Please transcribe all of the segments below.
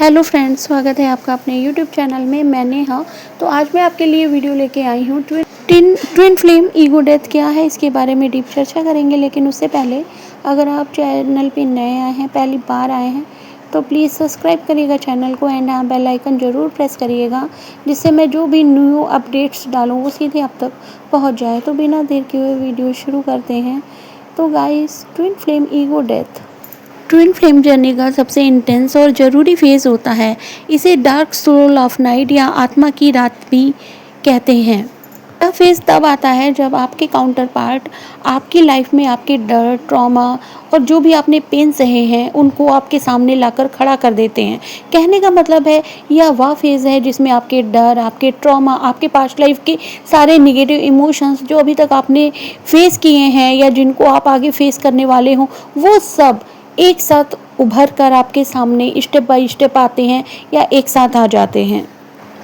Hello friends, स्वागत है आपका अपने यूट्यूब चैनल में। मैं नेहा। तो आज मैं आपके लिए वीडियो लेके आई हूँ ट्विन फ्लेम ईगो डेथ क्या है, इसके बारे में डीप चर्चा करेंगे। लेकिन उससे पहले अगर आप चैनल पे नए आए हैं, पहली बार आए हैं, तो प्लीज़ सब्सक्राइब करिएगा चैनल को एंड हाँ बेल आइकन ज़रूर प्रेस करिएगा, जिससे मैं जो भी न्यू अपडेट्स डालूँ वो सीधे आप तक पहुँच जाए। तो बिना देर किए हुए वीडियो शुरू करते हैं। तो guys, twin flame ego death twin flame journey का सबसे इंटेंस और ज़रूरी फेज़ होता है। इसे डार्क सोल ऑफ नाइट या आत्मा की रात भी कहते हैं। यह फेज़ तब आता है जब आपके काउंटर पार्ट आपकी लाइफ में आपके डर, ट्रॉमा और जो भी आपने पेन सहे हैं उनको आपके सामने लाकर खड़ा कर देते हैं। कहने का मतलब है, यह वह फेज़ है जिसमें आपके डर, आपके ट्रॉमा, आपके पास्ट लाइफ के सारे निगेटिव इमोशंस जो अभी तक आपने फेस किए हैं या जिनको आप आगे फेस करने वाले हों, वो सब एक साथ उभर कर आपके सामने स्टेप बाय स्टेप आते हैं या एक साथ आ जाते हैं।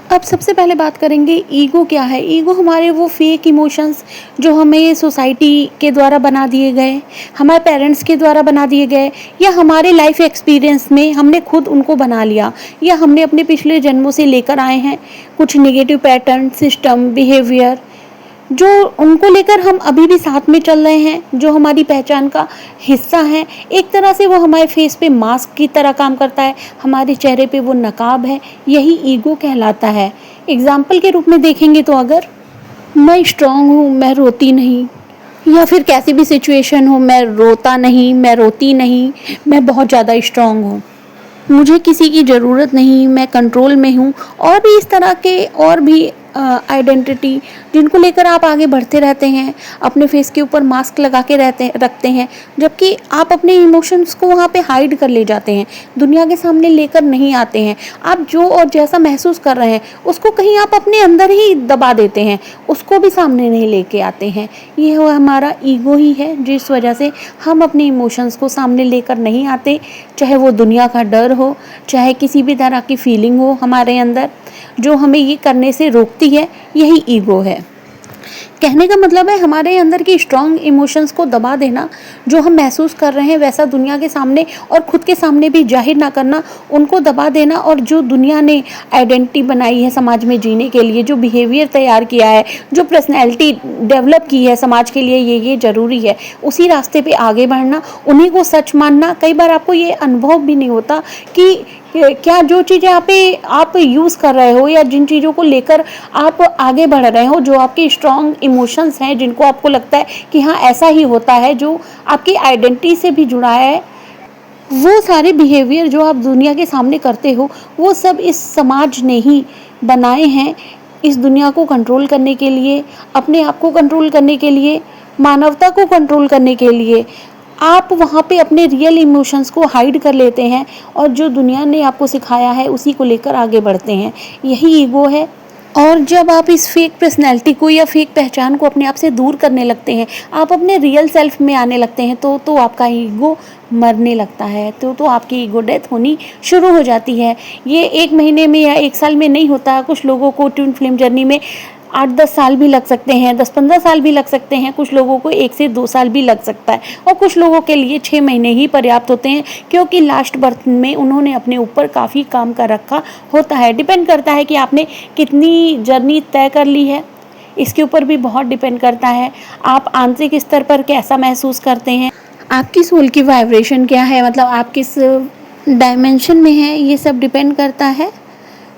अब सबसे पहले बात करेंगे ईगो क्या है। ईगो हमारे वो फेक इमोशंस जो हमें सोसाइटी के द्वारा बना दिए गए, हमारे पेरेंट्स के द्वारा बना दिए गए, या हमारे लाइफ एक्सपीरियंस में हमने खुद उनको बना लिया, या हमने अपने पिछले जन्मों से लेकर आए हैं कुछ नेगेटिव पैटर्न, सिस्टम, बिहेवियर, जो उनको लेकर हम अभी भी साथ में चल रहे हैं, जो हमारी पहचान का हिस्सा है। एक तरह से वो हमारे फेस पे मास्क की तरह काम करता है, हमारे चेहरे पे वो नकाब है। यही ईगो कहलाता है। एग्जाम्पल के रूप में देखेंगे तो अगर मैं स्ट्रांग हूँ, मैं रोती नहीं, या फिर कैसी भी सिचुएशन हो, मैं रोता नहीं, मैं रोती नहीं, मैं बहुत ज़्यादा स्ट्रांग हूँ, मुझे किसी की ज़रूरत नहीं, मैं कंट्रोल में हूँ, और भी इस तरह के और भी आइडेंटिटी जिनको लेकर आप आगे बढ़ते रहते हैं, अपने फेस के ऊपर मास्क लगा के रखते हैं, जबकि आप अपने इमोशंस को वहाँ पे हाइड कर ले जाते हैं, दुनिया के सामने लेकर नहीं आते हैं। आप जो और जैसा महसूस कर रहे हैं उसको कहीं आप अपने अंदर ही दबा देते हैं, उसको भी सामने नहीं लेके आते हैं। ये वो हमारा ईगो ही है, जिस वजह से हम अपने इमोशंस को सामने लेकर नहीं आते, चाहे वो दुनिया का डर हो, चाहे किसी भी तरह की फीलिंग हो हमारे अंदर जो हमें ये करने से रोकती है। यही ईगो है। कहने का मतलब है, हमारे अंदर की स्ट्रॉन्ग इमोशंस को दबा देना, जो हम महसूस कर रहे हैं वैसा दुनिया के सामने और खुद के सामने भी जाहिर ना करना, उनको दबा देना। और जो दुनिया ने आइडेंटिटी बनाई है समाज में जीने के लिए, जो बिहेवियर तैयार किया है, जो पर्सनैलिटी डेवलप की है समाज के लिए, ये ज़रूरी है, उसी रास्ते पे आगे बढ़ना, उन्हीं को सच मानना। कई बार आपको ये अनुभव भी नहीं होता कि क्या जो चीज़ें आप यूज़ कर रहे हो या जिन चीज़ों को लेकर आप आगे बढ़ रहे हो, जो आपके स्ट्रॉन्ग इमोशंस हैं, जिनको आपको लगता है कि हाँ ऐसा ही होता है, जो आपकी आइडेंटिटी से भी जुड़ा है, वो सारे बिहेवियर जो आप दुनिया के सामने करते हो, वो सब इस समाज ने ही बनाए हैं, इस दुनिया को कंट्रोल करने के लिए, अपने आप को कंट्रोल करने के लिए, मानवता को कंट्रोल करने के लिए। आप वहाँ पे अपने रियल इमोशंस को हाइड कर लेते हैं और जो दुनिया ने आपको सिखाया है उसी को लेकर आगे बढ़ते हैं। यही ईगो है। और जब आप इस फेक पर्सनैलिटी को या फेक पहचान को अपने आप से दूर करने लगते हैं, आप अपने रियल सेल्फ में आने लगते हैं, तो आपका ईगो मरने लगता है, तो आपकी ईगो डेथ होनी शुरू हो जाती है। ये 1 महीने में या 1 साल में नहीं होता। कुछ लोगों को ट्विन फ्लेम जर्नी में 8-10 साल भी लग सकते हैं, 10-15 साल भी लग सकते हैं, कुछ लोगों को 1 से 2 साल भी लग सकता है, और कुछ लोगों के लिए 6 महीने ही पर्याप्त होते हैं, क्योंकि लास्ट बर्थ में उन्होंने अपने ऊपर काफ़ी काम कर रखा होता है। डिपेंड करता है कि आपने कितनी जर्नी तय कर ली है, इसके ऊपर भी बहुत डिपेंड करता है। आप आंतरिक स्तर पर कैसा महसूस करते हैं, आपकी सोल की वाइब्रेशन क्या है, मतलब आप किस डायमेंशन में हैं, ये सब डिपेंड करता है।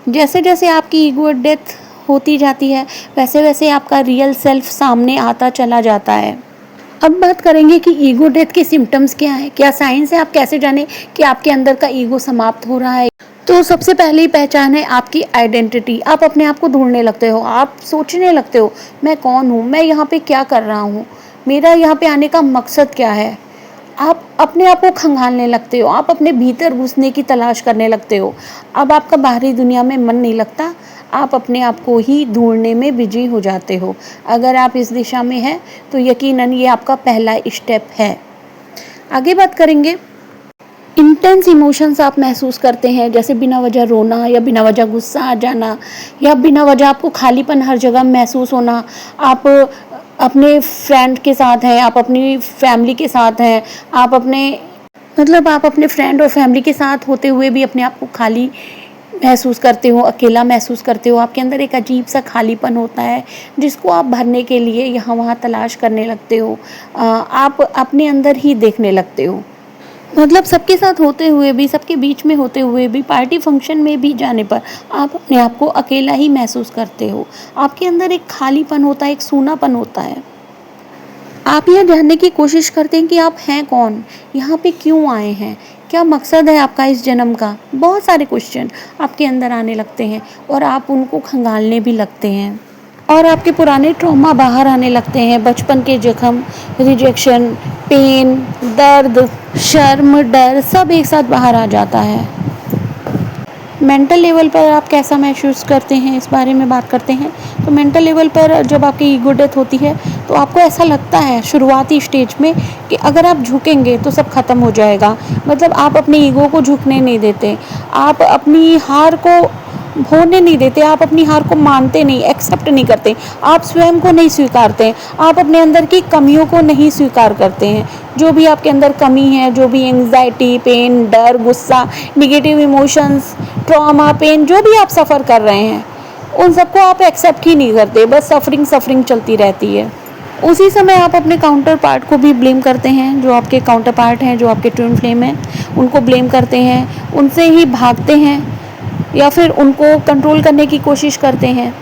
जैसे जैसे आपकी ईगो डेथ होती जाती है, वैसे वैसे आपका रियल सेल्फ सामने आता चला जाता है। अब बात करेंगे कि ईगो डेथ के सिम्टम्स क्या है, क्या साइंस है, आप कैसे जाने कि आपके अंदर का ईगो समाप्त हो रहा है। तो सबसे पहली पहचान है आपकी आइडेंटिटी। आप अपने आप को ढूंढने लगते हो, आप सोचने लगते हो, मैं कौन हूँ, मैं यहाँ पे क्या कर रहा हूँ, मेरा यहाँ पे आने का मकसद क्या है। आप अपने आप को खंगालने लगते हो, आप अपने भीतर घुसने की तलाश करने लगते हो। अब आपका बाहरी दुनिया में मन नहीं लगता, आप अपने आप को ही ढूंढने में बिजी हो जाते हो। अगर आप इस दिशा में हैं तो यकीनन ये आपका पहला स्टेप है। आगे बात करेंगे, इंटेंस इमोशंस आप महसूस करते हैं, जैसे बिना वजह रोना, या बिना वजह गुस्सा आ जाना, या बिना वजह आपको खालीपन हर जगह महसूस होना। आप अपने फ्रेंड के साथ हैं, आप अपनी फैमिली के साथ हैं, आप अपने मतलब आप अपने फ्रेंड और फैमिली के साथ होते हुए भी अपने आप को खाली महसूस करते हो, अकेला महसूस करते हो। आपके अंदर एक अजीब-सा खालीपन होता है, जिसको आप भरने के लिए यहाँ-वहाँ तलाश करने लगते हो। आप अपने अंदर ही देखने लगते हो। मतलब सबके साथ होते हुए भी, सबके बीच में होते हुए भी, पार्टी फंक्शन में भी जाने पर आप अपने आप को अकेला ही महसूस करते हो। आपके अंदर एक खालीपन होता है, एक सूनापन होता है। आप यह जानने की कोशिश करते हैं कि आप हैं कौन? यहाँ पे क्यों आए हैं? क्या मकसद है आपका इस जन्म का? बहुत सारे क्वेश्चन आपके अंदर आने लगते हैं और आप उनको खंगालने भी लगते हैं। और आपके पुराने ट्रॉमा बाहर आने लगते हैं, बचपन के ज़ख्म, रिजेक्शन, पेन, दर्द, शर्म, डर सब एक साथ बाहर आ जाता है। मेंटल लेवल पर आप कैसा महसूस करते हैं, इस बारे में बात करते हैं। तो मेंटल लेवल पर जब आपकी ईगो डेथ होती है तो आपको ऐसा लगता है शुरुआती स्टेज में कि अगर आप झुकेंगे तो सब ख़त्म हो जाएगा। मतलब आप अपनी ईगो को झुकने नहीं देते, आप अपनी हार को होने नहीं देते, आप अपनी हार को मानते नहीं, एक्सेप्ट नहीं करते, आप स्वयं को नहीं स्वीकारते, आप अपने अंदर की कमियों को नहीं स्वीकार करते हैं। जो भी आपके अंदर कमी है, जो भी एंग्जाइटी, पेन, डर, गुस्सा, निगेटिव इमोशंस, ट्रॉमा, पेन जो भी आप सफ़र कर रहे हैं, उन सबको आप एक्सेप्ट ही नहीं करते, बस सफरिंग सफरिंग चलती रहती है। उसी समय आप अपने काउंटर पार्ट को भी ब्लेम करते हैं, जो आपके काउंटर पार्ट हैं, जो आपके ट्विन फ्लेम हैं, उनको ब्लेम करते हैं, उनसे ही भागते हैं या फिर उनको कंट्रोल करने की कोशिश करते हैं।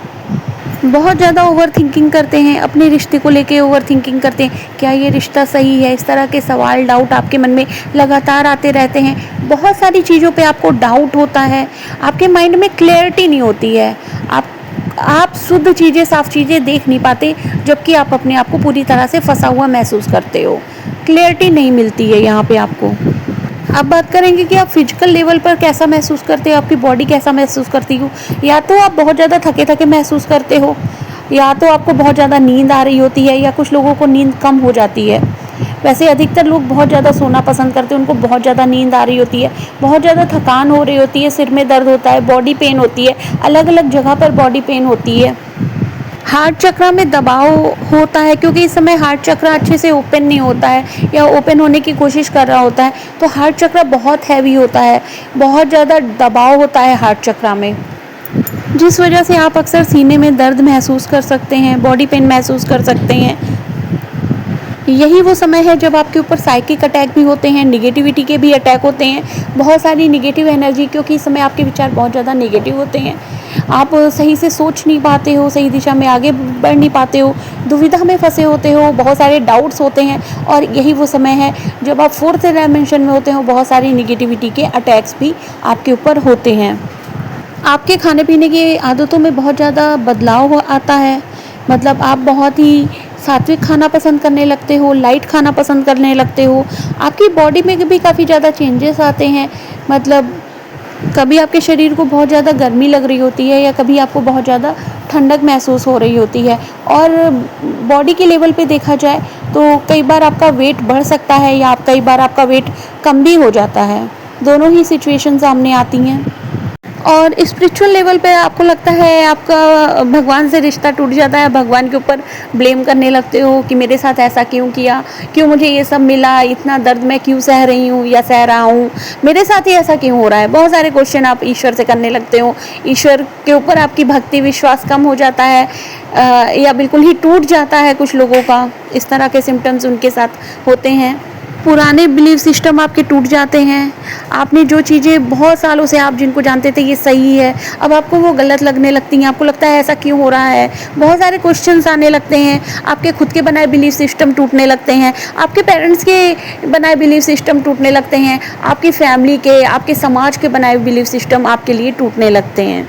बहुत ज़्यादा ओवर थिंकिंग करते हैं, अपने रिश्ते को लेके ओवर थिंकिंग करते हैं, क्या ये रिश्ता सही है? इस तरह के सवाल, डाउट आपके मन में लगातार आते रहते हैं। बहुत सारी चीज़ों पे आपको डाउट होता है, आपके माइंड में क्लैरिटी नहीं होती है, आप शुद्ध चीज़ें, साफ चीज़ें देख नहीं पाते, जबकि आप अपने आप को पूरी तरह से फंसा हुआ महसूस करते हो। क्लैरिटी नहीं मिलती है यहाँ पे आपको। अब बात करेंगे कि आप फिजिकल लेवल पर कैसा महसूस करते हो, आपकी बॉडी कैसा महसूस करती हो। या तो आप बहुत ज़्यादा थके थके महसूस करते हो, या तो आपको बहुत ज़्यादा नींद आ रही होती है, या कुछ लोगों को नींद कम हो जाती है। वैसे अधिकतर लोग बहुत ज़्यादा सोना पसंद करते हैं, उनको बहुत ज़्यादा नींद आ रही होती है, बहुत ज़्यादा थकान हो रही होती है, सिर में दर्द होता है, बॉडी पेन होती है, अलग अलग जगह पर बॉडी पेन होती है। हार्ट चक्र में दबाव होता है, क्योंकि इस समय हार्ट चक्र अच्छे से ओपन नहीं होता है या ओपन होने की कोशिश कर रहा होता है, तो हार्ट चक्र बहुत हैवी होता है, बहुत ज़्यादा दबाव होता है हार्ट चक्र में, जिस वजह से आप अक्सर सीने में दर्द महसूस कर सकते हैं, बॉडी पेन महसूस कर सकते हैं। यही वो समय है जब आपके ऊपर साइकिक अटैक भी होते हैं, निगेटिविटी के भी अटैक होते हैं, बहुत सारी निगेटिव एनर्जी, क्योंकि इस समय आपके विचार बहुत ज़्यादा निगेटिव होते हैं। आप सही से सोच नहीं पाते हो, सही दिशा में आगे बढ़ नहीं पाते हो, दुविधा में फंसे होते हो, बहुत सारे डाउट्स होते हैं। और यही वो समय है जब आप फोर्थ डायमेंशन में होते हो, बहुत सारी निगेटिविटी के अटैक्स भी आपके ऊपर होते हैं। आपके खाने पीने की आदतों में बहुत ज़्यादा बदलाव आता है। मतलब आप बहुत ही सात्विक खाना पसंद करने लगते हो, लाइट खाना पसंद करने लगते हो, आपकी बॉडी में भी काफ़ी ज़्यादा चेंजेस आते हैं। मतलब कभी आपके शरीर को बहुत ज़्यादा गर्मी लग रही होती है, या कभी आपको बहुत ज़्यादा ठंडक महसूस हो रही होती है। और बॉडी के लेवल पे देखा जाए तो कई बार आपका वेट बढ़ सकता है, या कई बार आपका वेट कम भी हो जाता है। दोनों ही सिचुएशन सामने आती हैं। और स्पिरिचुअल लेवल पे आपको लगता है आपका भगवान से रिश्ता टूट जाता है, भगवान के ऊपर ब्लेम करने लगते हो कि मेरे साथ ऐसा क्यों किया, क्यों मुझे ये सब मिला, इतना दर्द मैं क्यों सह रही हूँ या सह रहा हूँ, मेरे साथ ही ऐसा क्यों हो रहा है। बहुत सारे क्वेश्चन आप ईश्वर से करने लगते हो, ईश्वर के ऊपर आपकी भक्ति विश्वास कम हो जाता है, या बिल्कुल ही टूट जाता है कुछ लोगों का। इस तरह के सिम्टम्स उनके साथ होते हैं। पुराने बिलीफ सिस्टम आपके टूट जाते हैं। आपने जो चीज़ें बहुत सालों से आप जिनको जानते थे ये सही है, अब आपको वो गलत लगने लगती हैं, आपको लगता है ऐसा क्यों हो रहा है। बहुत सारे क्वेश्चंस आने लगते हैं, आपके खुद के बनाए बिलीफ सिस्टम टूटने लगते हैं, आपके पेरेंट्स के बनाए बिलीफ सिस्टम टूटने लगते हैं, आपकी फैमिली के, आपके समाज के बनाए बिलीफ सिस्टम आपके लिए टूटने लगते हैं।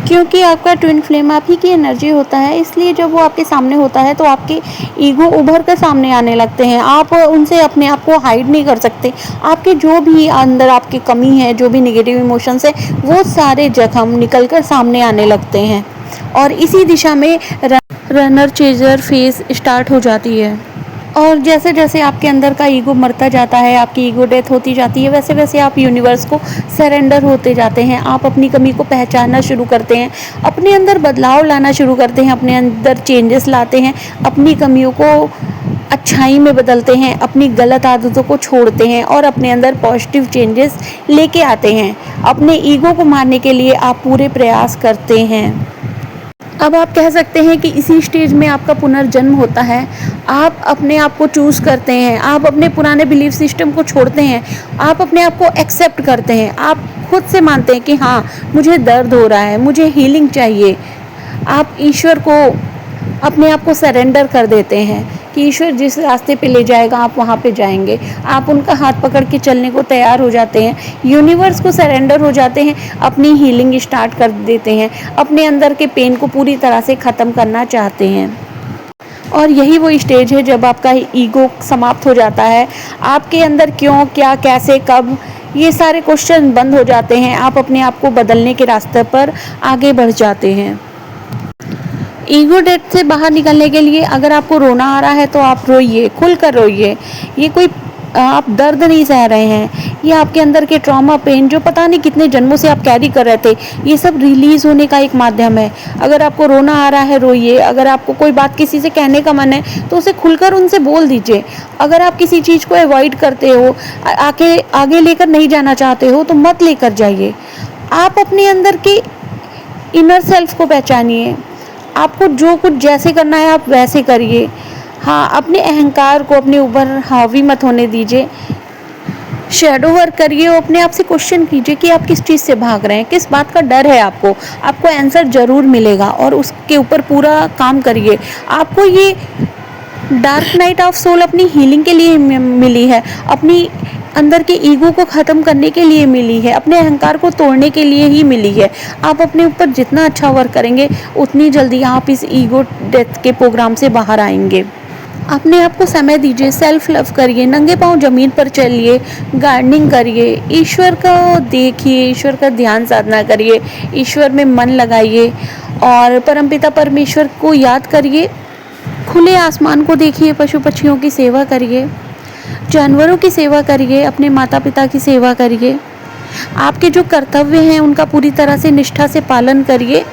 क्योंकि आपका ट्विन फ्लेम आप ही की एनर्जी होता है, इसलिए जब वो आपके सामने होता है तो आपके ईगो उभर कर सामने आने लगते हैं। आप उनसे अपने आप को हाइड नहीं कर सकते। आपके जो भी अंदर आपकी कमी है, जो भी नेगेटिव इमोशंस है, वो सारे जख्म निकल कर सामने आने लगते हैं, और इसी दिशा में रनर चेजर फेज स्टार्ट हो जाती है। और जैसे जैसे आपके अंदर का ईगो मरता जाता है, आपकी ईगो डेथ होती जाती है, वैसे वैसे आप यूनिवर्स को सरेंडर होते जाते हैं। आप अपनी कमी को पहचानना शुरू करते हैं, अपने अंदर बदलाव लाना शुरू करते हैं, अपने अंदर चेंजेस लाते हैं, अपनी कमियों को अच्छाई में बदलते हैं, अपनी गलत आदतों को छोड़ते हैं और अपने अंदर पॉजिटिव चेंजेस लेके आते हैं। अपने ईगो को मारने के लिए आप पूरे प्रयास करते हैं। अब आप कह सकते हैं कि इसी स्टेज में आपका पुनर्जन्म होता है। आप अपने आप को चूज़ करते हैं, आप अपने पुराने बिलीफ सिस्टम को छोड़ते हैं, आप अपने आप को एक्सेप्ट करते हैं, आप खुद से मानते हैं कि हाँ, मुझे दर्द हो रहा है, मुझे हीलिंग चाहिए। आप ईश्वर को अपने आप को सरेंडर कर देते हैं कि ईश्वर जिस रास्ते पे ले जाएगा आप वहाँ पे जाएंगे। आप उनका हाथ पकड़ के चलने को तैयार हो जाते हैं, यूनिवर्स को सरेंडर हो जाते हैं, अपनी हीलिंग स्टार्ट कर देते हैं, अपने अंदर के पेन को पूरी तरह से ख़त्म करना चाहते हैं। और यही वो स्टेज है जब आपका ईगो समाप्त हो जाता है। आपके अंदर क्यों, क्या, कैसे, कब, ये सारे क्वेश्चन बंद हो जाते हैं। आप अपने आप को बदलने के रास्ते पर आगे बढ़ जाते हैं। ईगो डेथ से बाहर निकलने के लिए अगर आपको रोना आ रहा है तो आप रोइए, खुलकर रोइए। ये कोई आप दर्द नहीं सह रहे हैं, ये आपके अंदर के ट्रॉमा, पेन जो पता नहीं कितने जन्मों से आप कैरी कर रहे थे, ये सब रिलीज होने का एक माध्यम है। अगर आपको रोना आ रहा है रोइए, अगर आपको कोई बात किसी से कहने का मन है तो उसे खुलकर उनसे बोल दीजिए। अगर आप किसी चीज़ को अवॉइड करते हो, आगे लेकर नहीं जाना चाहते हो तो मत लेकर जाइए। आप अपने अंदर के इनर सेल्फ को पहचानिए। आपको जो कुछ जैसे करना है आप वैसे करिए। हाँ, अपने अहंकार को अपने ऊपर हावी मत होने दीजिए। शैडो वर्क करिए और अपने आप से क्वेश्चन कीजिए कि आप किस चीज़ से भाग रहे हैं, किस बात का डर है आपको। आपको आंसर ज़रूर मिलेगा और उसके ऊपर पूरा काम करिए। आपको ये डार्क नाइट ऑफ सोल अपनी हीलिंग के लिए मिली है, अपनी अंदर के ईगो को ख़त्म करने के लिए मिली है, अपने अहंकार को तोड़ने के लिए ही मिली है। आप अपने ऊपर जितना अच्छा वर्क करेंगे उतनी जल्दी आप इस ईगो डेथ के प्रोग्राम से बाहर आएंगे। अपने आप को समय दीजिए, सेल्फ लव करिए, नंगे पांव ज़मीन पर चलिए, गार्डनिंग करिए, ईश्वर को देखिए, ईश्वर का ध्यान साधना करिए, ईश्वर में मन लगाइए और परमपिता परमेश्वर को याद करिए। खुले आसमान को देखिए, पशु पक्षियों की सेवा करिए, जानवरों की सेवा करिए, अपने माता पिता की सेवा करिए। आपके जो कर्तव्य हैं उनका पूरी तरह से निष्ठा से पालन करिए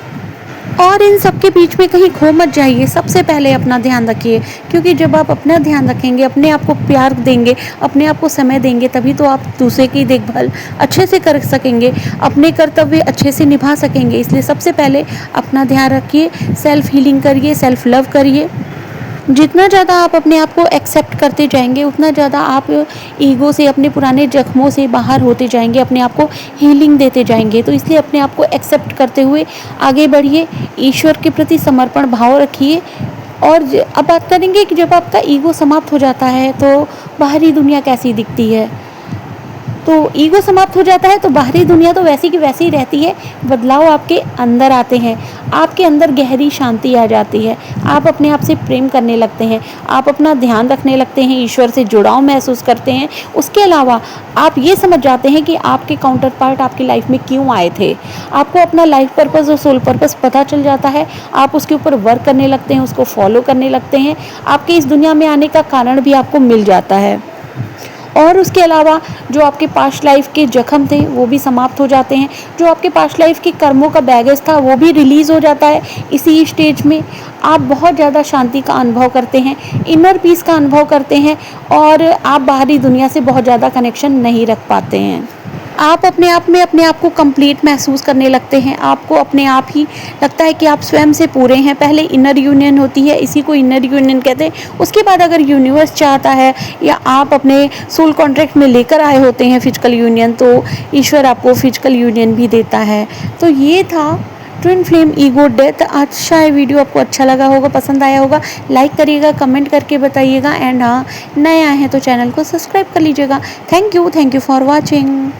और इन सब के बीच में कहीं खो मत जाइए। सबसे पहले अपना ध्यान रखिए, क्योंकि जब आप अपना ध्यान रखेंगे, अपने आप को प्यार देंगे, अपने आप को समय देंगे, तभी तो आप दूसरे की देखभाल अच्छे से कर सकेंगे, अपने कर्तव्य अच्छे से निभा सकेंगे। इसलिए सबसे पहले अपना ध्यान रखिए, सेल्फ हीलिंग करिए, सेल्फ लव करिए। जितना ज़्यादा आप अपने आप को एक्सेप्ट करते जाएंगे उतना ज़्यादा आप ईगो से, अपने पुराने जख्मों से बाहर होते जाएंगे, अपने आप को हीलिंग देते जाएंगे। तो इसलिए अपने आप को एक्सेप्ट करते हुए आगे बढ़िए, ईश्वर के प्रति समर्पण भाव रखिए। और अब बात करेंगे कि जब आपका ईगो समाप्त हो जाता है तो बाहरी दुनिया कैसी दिखती है। तो ईगो समाप्त हो जाता है तो बाहरी दुनिया तो वैसी की वैसी ही रहती है। बदलाव आपके अंदर आते हैं, आपके अंदर गहरी शांति आ जाती है, आप अपने आप से प्रेम करने लगते हैं, आप अपना ध्यान रखने लगते हैं, ईश्वर से जुड़ाव महसूस करते हैं। उसके अलावा आप ये समझ जाते हैं कि आपके काउंटर पार्ट आपकी लाइफ में क्यों आए थे। आपको अपना लाइफ पर्पस और सोल पर्पस पता चल जाता है, आप उसके ऊपर वर्क करने लगते हैं, उसको फॉलो करने लगते हैं। आपके इस दुनिया में आने का कारण भी आपको मिल जाता है और उसके अलावा जो आपके पास्ट लाइफ के जख्म थे वो भी समाप्त हो जाते हैं, जो आपके पास्ट लाइफ के कर्मों का बैगेज था वो भी रिलीज़ हो जाता है। इसी स्टेज में आप बहुत ज़्यादा शांति का अनुभव करते हैं, इनर पीस का अनुभव करते हैं और आप बाहरी दुनिया से बहुत ज़्यादा कनेक्शन नहीं रख पाते हैं। आप अपने आप में अपने आप को कंप्लीट महसूस करने लगते हैं। आपको अपने आप ही लगता है कि आप स्वयं से पूरे हैं। पहले इनर यूनियन होती है, इसी को इनर यूनियन कहते हैं। उसके बाद अगर यूनिवर्स चाहता है या आप अपने सोल कॉन्ट्रैक्ट में लेकर आए होते हैं फिजिकल यूनियन, तो ईश्वर आपको फिजिकल यूनियन भी देता है। तो ये था ट्विन फ्लेम ईगो डेथ। अच्छा है, वीडियो आपको अच्छा लगा होगा, पसंद आया होगा। लाइक करिएगा, कमेंट करके बताइएगा एंड हाँ, नए आए हैं तो चैनल को सब्सक्राइब कर लीजिएगा। Thank you for watching.